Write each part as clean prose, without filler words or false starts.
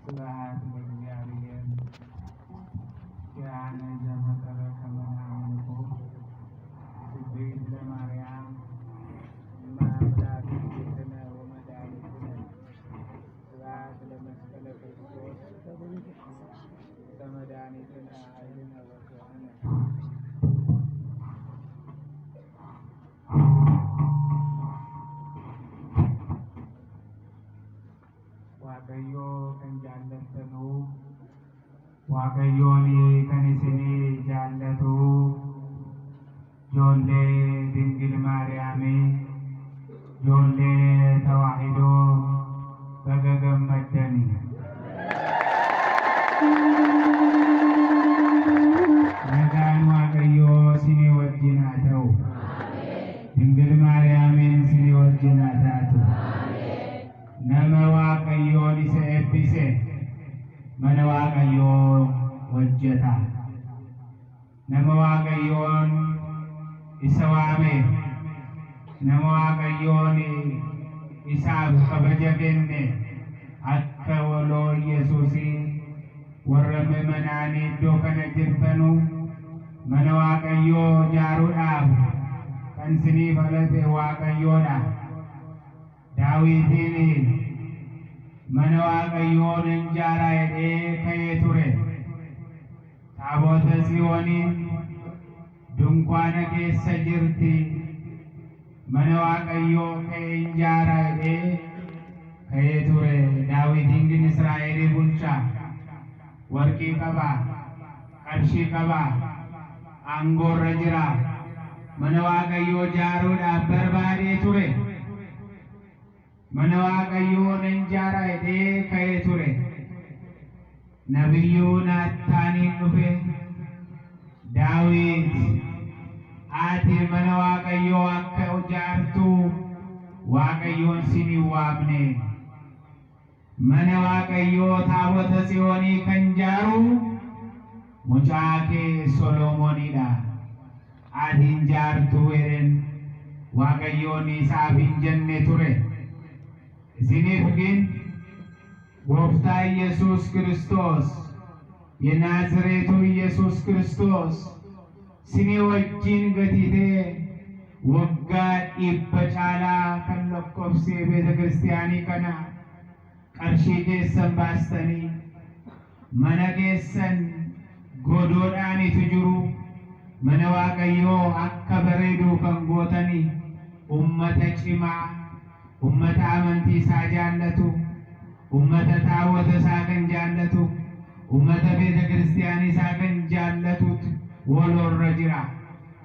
ስብሐት ለእግዚአብሔር ኪያነ ዘፈጠረ ከመ ናምልኮ ስብሕት ለማርያም እማምላክ እግዝእትነ ወመድኃኒትነ ስብሐት ለመስቀለ ክርስቶስ ለመድኃኒትነ ኃይልነ ወክብርነ waaqayyo kan jaallatu waaqayyoon kan isin jaallatu ijoollee dingil maariyaamii ijoollee tawaahidoo baga gammaddanii nagaan waaqayyoo isinii wajjin haa ta'u dingil maariyaamiin isinii wajjin haa taatu nama waaqayyoon isa eebbise mana waaqayyoo hojjeta nama waaqayyoon isa waame nama waaqayyoon isaaf kabaja kenne akka waloo Yesuusii warra manaanii iddoo kana jirtanu mana waaqayyoo ijaaruudhaaf kan isiniif filate waaqayyoodha. Daawitiin mana waaqayyoon ijaara jedhee ka'ee ture. Taabota Tsiyooniin dunkaana keessa jirti. Mana waaqayyoo ka'ee ijaara jedhee ka'ee ture. Daawitiin Israa'el bulcha. Warqii qaba, qarshii qaba, aangoorra jira. Mana waaqayyoo ijaaruudhaaf barbaadee ture. mana waaqayyoon ijaara jedhee ka'ee ture. Nabiyyuu Naataaniin dhufe Daawit ati mana waaqayyoo akka ijaartu waaqayyoon sin waamne. Mana waaqayyoo taabota Tsiyoonii kan ijaaru mucaa kee Solomoonidha. Ati ijaartu jedheen waaqayyoon isaaf hin jenne ture. Isiniif ግን ጎፍታ ኢየሱስ ክርስቶስ የናዝሬቱ ኢየሱስ ክርስቶስ ሲኒ ወጅን ገቲቴ ወጋ ኢበጫላ ከለቆፍሴ ቤተ ክርስቲያኒ ከና ቀርሺ ኬሰን ባስተኒ መነጌሰን ጎዶዳኒ ትጅሩ መነ waaqayዮ akka bareedu kan gootani ummata cimaa ummata amantii isaa jaallatu ummata taawwata isaa kan jaallatu ummata beeta kiristiyaanii isaa kan jaallatut walorra jira.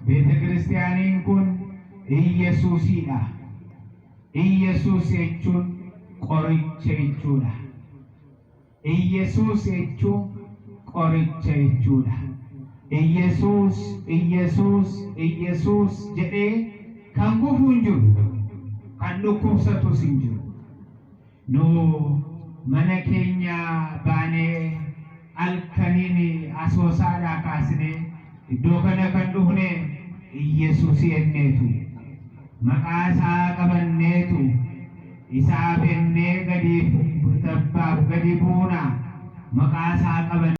Beeta kiristiyaaniin kun Iyesuusidha. Iyesuus jechuun qoricha jechuudha. Iyesuus jechuun qoricha jechuudha. Iyesuus Iyesuus Iyesuus jedhee kan kufu hin jiru. kan dhukkubsatu hin jiru. Nu mana keenya baanee halkaniin asoosaadhaa kaasnee iddoo kana kan dhufne Iyesuus jenneetu maqaa isaa qabanneetu isaaf jennee gadi buuna maqaa isaa qabanne